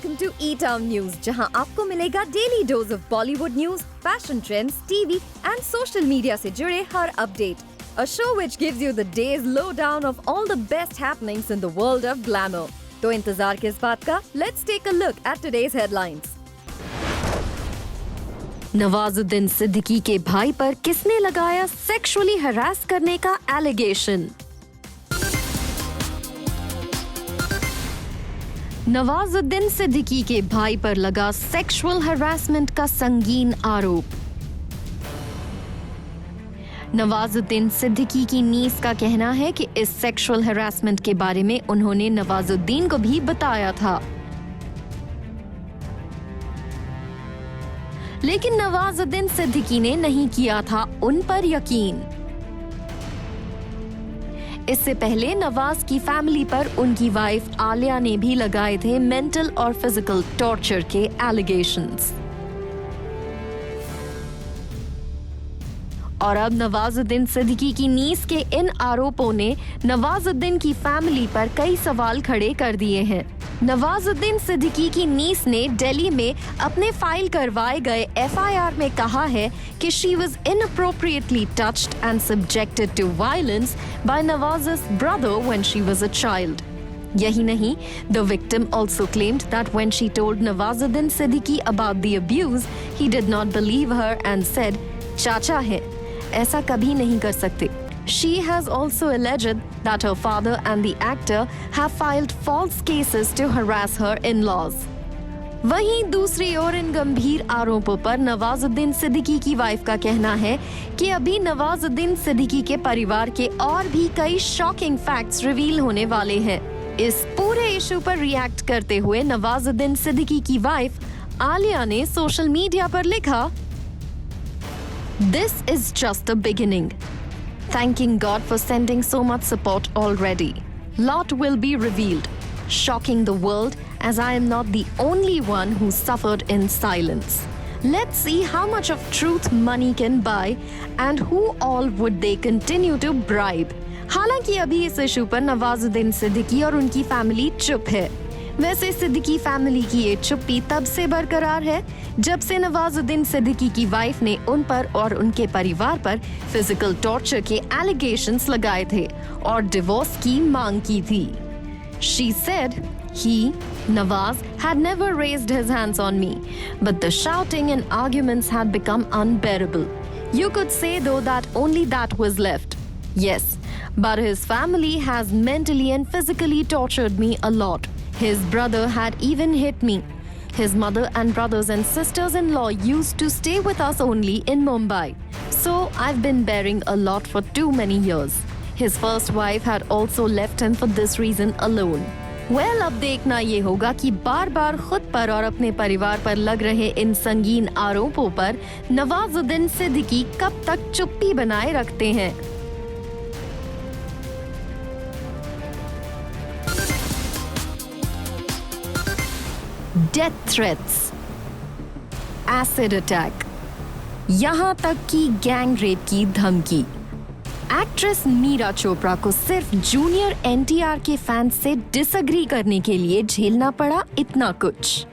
welcome to E-Town News, जहां आपको मिलेगा daily dose of Bollywood news, fashion trends, TV and social media से जुड़े हर update. A show which gives you the day's lowdown of all the best happenings in the world of glamour. तो इंतजार किस बात का? Let's take a look at today's headlines. Nawazuddin Siddiqui के भाई पर किसने लगाया सेक्सुअली हरास करने का एलिगेशन? नवाजुद्दीन सिद्दीकी के भाई पर लगा सेक्सुअल हरासमेंट का संगीन आरोप. नवाजुद्दीन सिद्दीकी की नीस का कहना है कि इस सेक्सुअल हरासमेंट के बारे में उन्होंने नवाजुद्दीन को भी बताया था, लेकिन नवाजुद्दीन सिद्दीकी ने नहीं किया था उन पर यकीन. इससे पहले नवाज की फैमिली पर उनकी वाइफ आलिया ने भी लगाए थे मेंटल और फिजिकल टॉर्चर के एलिगेशंस. और अब नवाजुद्दीन सिद्दीकी की नीस के इन आरोपों ने नवाजुद्दीन की फैमिली पर कई सवाल खड़े कर दिए हैं. नवाजुद्दीन सिद्दीकी की नीस ने दिल्ली में अपने फाइल करवाए गए एफआईआर में कहा है कि she was inappropriately touched and subjected to violence by Nawaz's brother when she was a child. यही नहीं, the victim also claimed that when she told Nawazuddin Siddiqui about the abuse, he did not believe her and said, "चाचा है, ऐसा कभी नहीं कर सकते." She has also alleged that her father and the actor have filed false cases to harass her in-laws. वहीं दूसरी ओर इन गंभीर आरोपों पर नवाजुद्दीन सिद्दीकी की वाइफ का कहना है कि अभी नवाजुद्दीन सिद्दीकी के परिवार के और भी कई शॉकिंग फैक्ट्स रिवील होने वाले हैं. इस पूरे इशू पर रिएक्ट करते हुए नवाजुद्दीन सिद्दीकी की वाइफ आलिया ने सोशल मीडिया पर लिखा, "This is just the beginning. Thanking God for sending so much support already. Lot will be revealed, shocking the world as I am not the only one who suffered in silence. Let's see how much of truth money can buy and who all would they continue to bribe." हालांकि अभी इस issue पर नवाजुद्दीन सिद्दीकी और उनकी family चुप है. वैसे Siddiqui family की ये चुप्पी तब से बरकरार है जब से नवाजुद्दीन सिद्दीकी की वाइफ ने उन पर और उनके परिवार पर फिजिकल टॉर्चर के एलिगेशंस लगाए थे और डिवोर्स की मांग की थी. She said he, Nawaz, had never raised his hands on me, but the shouting and arguments had become unbearable. You could say though that only that was left. Yes, but his family has mentally and physically tortured me a lot. His brother had even hit me. His mother and brothers and sisters-in-law used to stay with us only in Mumbai. So I've been bearing a lot for too many years. His first wife had also left him for this reason alone. Well, अब देखना ये होगा कि बार-बार खुद पर और अपने परिवार पर लग रहे इन संगीन आरोपों पर नवाजुद्दीन सिद्दीकी कब तक चुप्पी बनाए रखते हैं. डेथ थ्रेट्स, एसिड अटैक, यहां तक कि गैंग रेप की धमकी. एक्ट्रेस मीरा चोपड़ा को सिर्फ जूनियर एनटीआर के फैंस से डिसएग्री करने के लिए झेलना पड़ा इतना कुछ.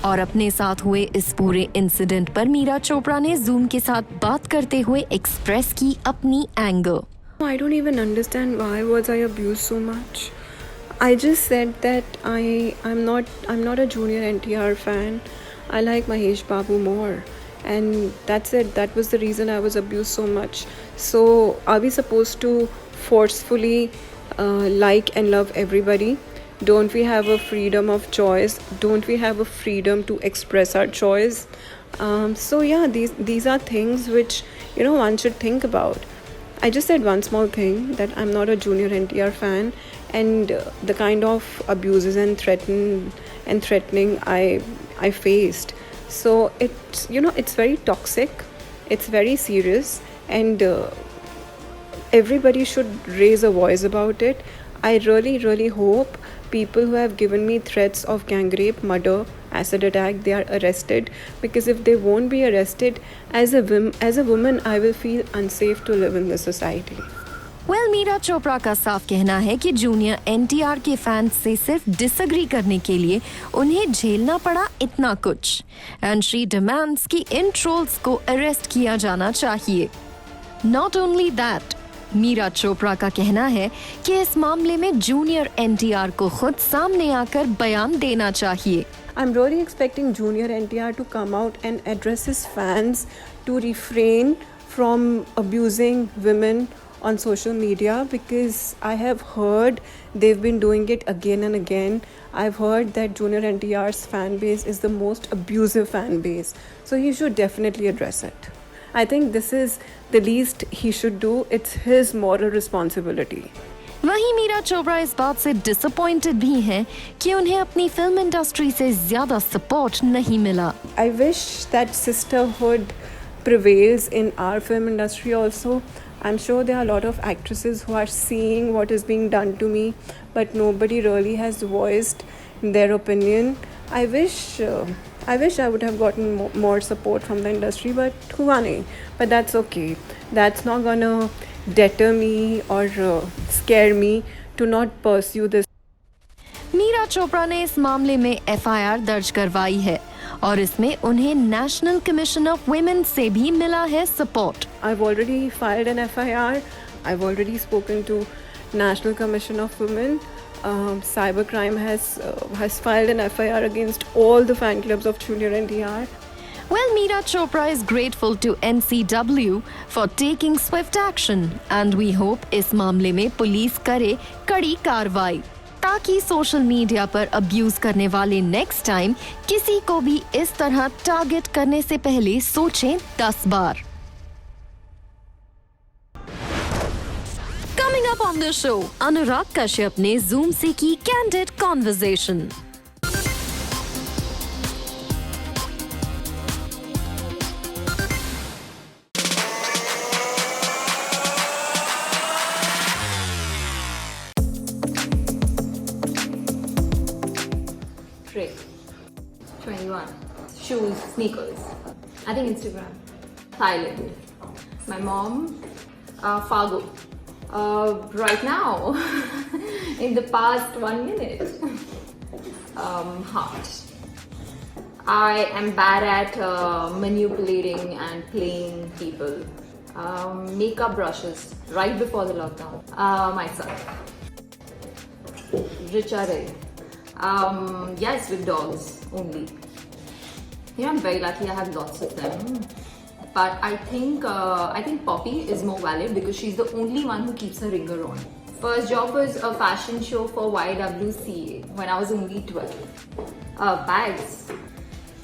और अपने साथ हुए इस पूरे इंसिडेंट पर मीरा चोपड़ा ने जूम के साथ बात करते हुए एक्सप्रेस की अपनी anger. I don't even understand why was I abused so much. I just said that I'm not a Jr NTR fan. I like Mahesh Babu more, and that's it. That was the reason I was abused so much. So are we supposed to forcefully like and love everybody? Don't we have a freedom of choice? Don't we have a freedom to express our choice? So yeah, these are things which one should think about. I just said one small thing, that I'm not a Jr NTR fan, and the kind of abuses and threatening I faced. So it's very toxic, it's very serious, and everybody should raise a voice about it. I really hope people who have given me threats of gang rape, murder, acid attack, they are arrested, because if they won't be arrested, as a woman I will feel unsafe to live in this society. Well Meera Chopra का साफ कहना है कि junior NTR के fans से सिर्फ disagree करने के लिए उन्हें झेलना पड़ा इतना कुछ एंड शी डिमांड्स कि इन ट्रोल्स को अरेस्ट किया जाना चाहिए. Not only that, Meera Chopra का कहना है कि इस मामले में जूनियर एनटीआर को खुद सामने आकर बयान देना चाहिए. I'm really expecting Junior NTR to come out and address his fans to refrain from abusing women on social media, because I have heard they've been doing it again and again. I've heard that Junior NTR's fan base is the most abusive fan base. So he should definitely address it. I think this is the least he should do. It's his moral responsibility. वहीं मीरा चोपड़ा इस बात से disappointed भी हैं कि उन्हें अपनी film industry से ज्यादा सपोर्ट नहीं मिला. I wish that sisterhood prevails in our film industry also. I'm sure there are a lot of actresses who are seeing what is being done to me, but nobody really has voiced their opinion. I wish I would have gotten more support from the industry, but hua nahi. But that's okay. That's not gonna deter me or scare me to not pursue this. Meera Chopra ने इस मामले में FIR दर्ज करवाई है और इसमें उन्हें नेशनल कमीशन ऑफ वुमेन से भी मिला है support. I've already filed an FIR. I've already spoken to National Commission of Women. Cybercrime has filed an FIR against all the fan clubs of Junior NTR. Well, Meera Chopra is grateful to NCW for taking swift action and we hope इस मामले में police करे कड़ी कार्रवाई ताकि social media पर abuse करने वाले नेक्स्ट टाइम किसी को भी इस तरह टारगेट करने से पहले सोचें 10 बार. Coming up on the show, Anurag Kashyap ने Zoom से की candid conversation. Trick. 21. Shoes, sneakers. I think Instagram. Thailand. My mom, Fargo. Right now, in the past 1 minute. Heart. I am bad at manipulating and playing people. Makeup brushes right before the lockdown. Myself. Richard. Yes, with dogs only. I'm very lucky. I have lots of them. But I think Poppy is more valid because she's the only one who keeps her ringer on. First job was a fashion show for YWCA when I was only 12. Bags.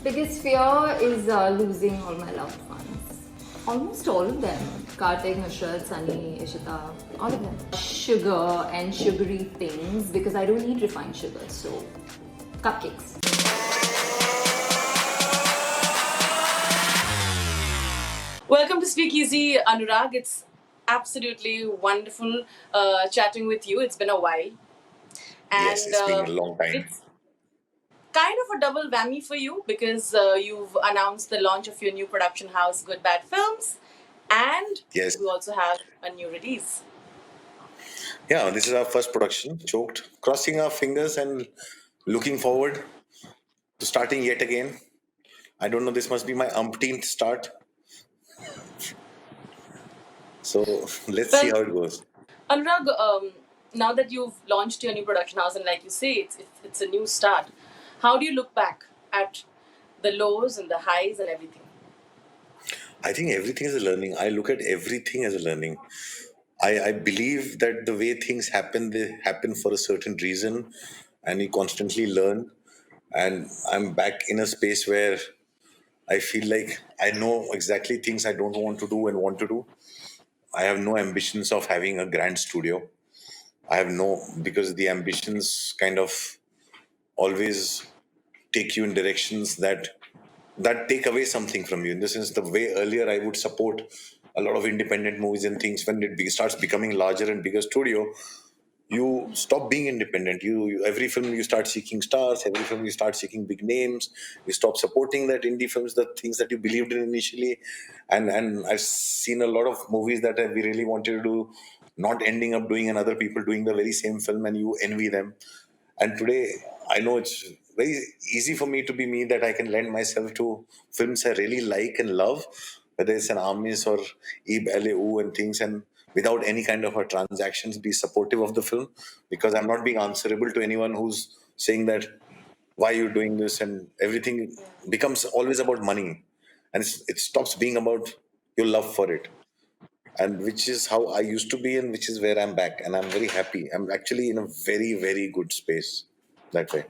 Biggest fear is losing all my loved ones. Almost all of them. Kartik, Nusrat, Sunny, Ishita, all of them. Sugar and sugary things because I don't eat refined sugar, so cupcakes. Welcome to Speakeasy, Anurag. It's absolutely wonderful chatting with you. It's been a while. And, yes, it's been a long time. It's kind of a double whammy for you because you've announced the launch of your new production house, Good Bad Films. And yes, we also have a new release. Yeah, this is our first production, Choked. Crossing our fingers and looking forward to starting yet again. I don't know, this must be my umpteenth start. So let's see how it goes. Anurag, now that you've launched your new production house and like you say, it's a new start, how do you look back at the lows and the highs and everything? I think everything is a learning. I look at everything as a learning. I believe that the way things happen, they happen for a certain reason and you constantly learn. And I'm back in a space where I feel like I know exactly things I don't want to do and want to do. I have no ambitions of having a grand studio. Because the ambitions kind of always take you in directions that take away something from you. In the sense, the way earlier I would support a lot of independent movies and things, when it starts becoming larger and bigger studio, you stop being independent. Every film you start seeking stars, every film you start seeking big names, you stop supporting that indie films, the things that you believed in initially. And I've seen a lot of movies that we really wanted to do, not ending up doing, and other people doing the very same film, and you envy them. And today, I know it's very easy for me to be me, that I can lend myself to films I really like and love, whether it's an Amis or Ib Leu and things, and without any kind of a transactions, be supportive of the film, because I'm not being answerable to anyone who's saying that why you're doing this, and everything becomes always about money, and it stops being about your love for it, and which is how I used to be, and which is where I'm back, and I'm very happy. I'm actually in a very, very good space that way.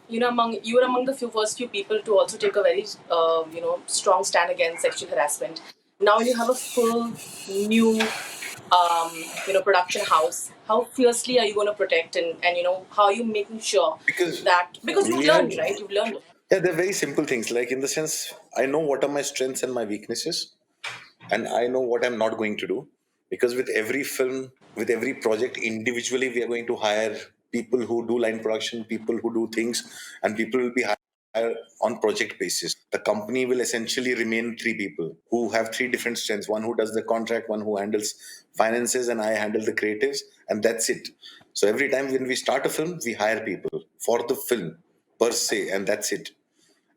You know, you were among the first few people to also take a very strong stand against sexual harassment. Now you have a full new production house. How fiercely are you going to protect, and how are you making sure Because because you've we learned, have, right? You've learned. yeah, they're very simple things. Like, in the sense, I know what are my strengths and my weaknesses, and I know what I'm not going to do. Because with every film, with every project, individually, we are going to hire people who do line production, people who do things, and people will be hired on project basis. The company will essentially remain three people who have three different strengths: one who does the contract, one who handles finances, and I handle the creatives, and that's it. So every time when we start a film, we hire people for the film per se, and that's it.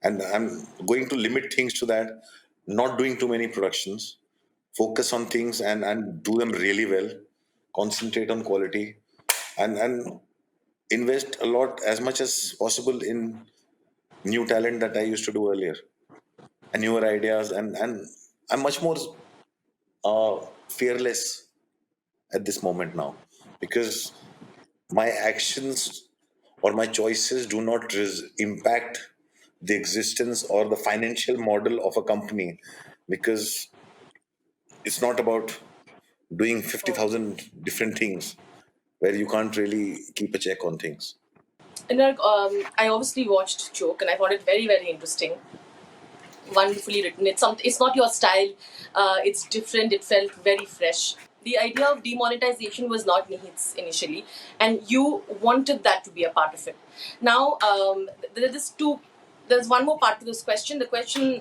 And I'm going to limit things to that, not doing too many productions, focus on things, and do them really well, concentrate on quality, and invest a lot, as much as possible, in new talent that I used to do earlier, and newer ideas, and I'm much more fearless at this moment now, because my actions or my choices do not impact the existence or the financial model of a company, because it's not about doing 50,000 different things where you can't really keep a check on things. And I obviously watched Choke, and I found it very, very interesting. Wonderfully written. It's not your style. It's different. It felt very fresh. The idea of demonetization was not Nihit's initially, and you wanted that to be a part of it. Now, there's one more part to this question. The question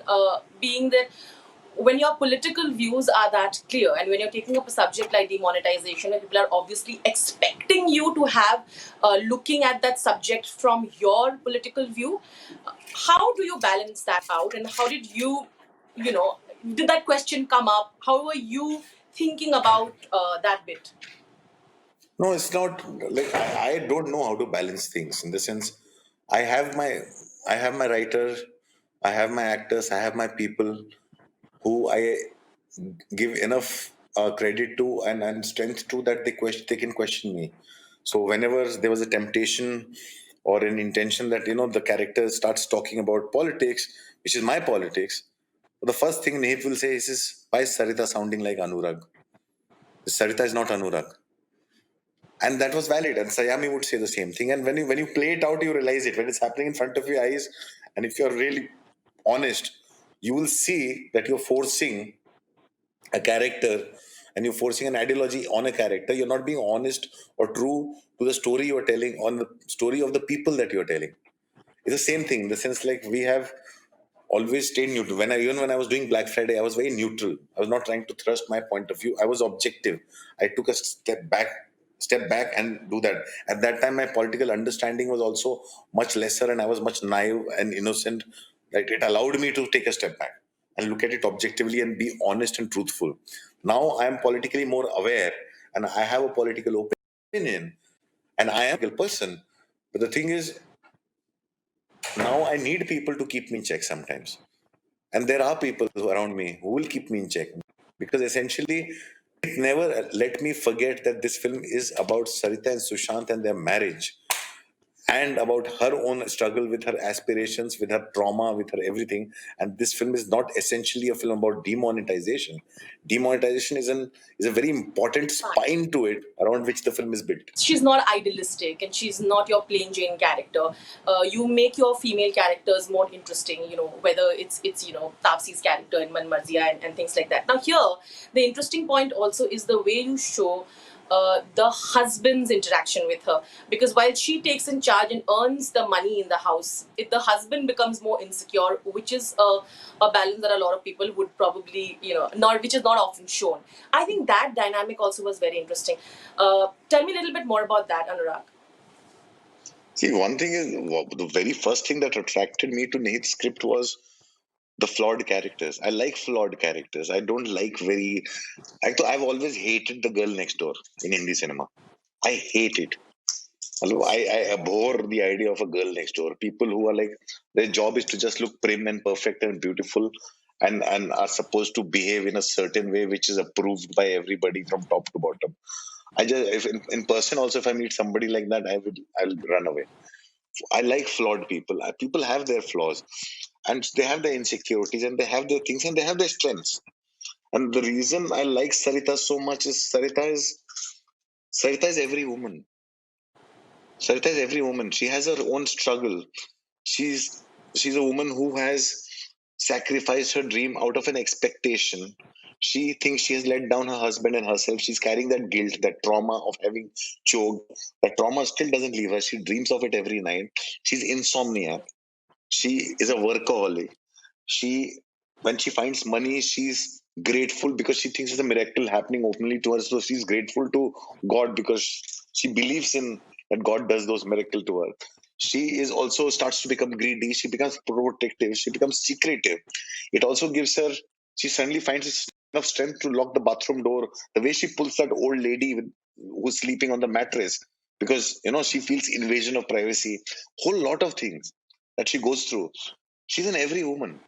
being that when your political views are that clear, and when you're taking up a subject like demonetization, and people are obviously expecting you to have looking at that subject from your political view, how do you balance that out, and how did did that question come up? How were you thinking about that bit? No, it's not like I don't know how to balance things, in the sense I have my I have my writer, I have my actors, I have my people who I give enough credit to, and strength to, that they can question me. So whenever there was a temptation or an intention that the character starts talking about politics, which is my politics, the first thing Nate will say is, "Why is Sarita sounding like Anurag? Sarita is not Anurag." And that was valid. And Sayami would say the same thing. And when you play it out, you realize it when it's happening in front of your eyes. And if you're really honest, you will see that you're forcing a character, and you're forcing an ideology on a character. You're not being honest or true to the story you're telling, on the story of the people that you're telling. It's the same thing in the sense, like, we have always stayed neutral. Even when I was doing Black Friday, I was very neutral. I was not trying to thrust my point of view. I was objective. I took a step back and do that. At that time, my political understanding was also much lesser, and I was much naive and innocent. Right? It allowed me to take a step back and look at it objectively and be honest and truthful. Now I am politically more aware, and I have a political opinion, and I am a political person. But the thing is, now I need people to keep me in check sometimes. And there are people around me who will keep me in check, because essentially, it never let me forget that this film is about Sarita and Sushant and their marriage, and about her own struggle with her aspirations, with her trauma, with her everything. And this film is not essentially a film about demonetization. Demonetization is a very important spine to it, around which the film is built. She's not idealistic, and she's not your plain Jane character. You make your female characters more interesting, whether it's Tapsi's character in Man Marzia, and things like that. Now here, the interesting point also is the way you show the husband's interaction with her. Because while she takes in charge and earns the money in the house, if the husband becomes more insecure, which is a balance that a lot of people would probably, not, which is not often shown. I think that dynamic also was very interesting. Tell me a little bit more about that, Anurag. See, one thing is, the very first thing that attracted me to Nate's script was the flawed characters. I like flawed characters. I don't like very. I've always hated the girl next door in Hindi cinema. I hate it. I abhor the idea of a girl next door. People who are like, their job is to just look prim and perfect and beautiful, and are supposed to behave in a certain way which is approved by everybody from top to bottom. I just, if in person also, if I meet somebody like that, I'll run away. I like flawed people. People have their flaws, and they have their insecurities, and they have their things, and they have their strengths. And the reason I like Sarita so much is Sarita is every woman. Sarita is every woman. She has her own struggle. She's she's a woman who has sacrificed her dream out of an expectation. She thinks she has let down her husband and herself. She's carrying that guilt, that trauma of having choked. That trauma still doesn't leave her. She dreams of it every night. She's insomniac. She is a workaholic. She, when she finds money, she's grateful because she thinks it's a miracle happening openly to her. So she's grateful to God because she believes in that God does those miracles to her. She is also starts to become greedy. She becomes protective. She becomes secretive. It also gives her. She suddenly finds enough strength to lock the bathroom door. The way she pulls that old lady who's sleeping on the mattress because she feels invasion of privacy. Whole lot of things that she goes through. She's in every woman.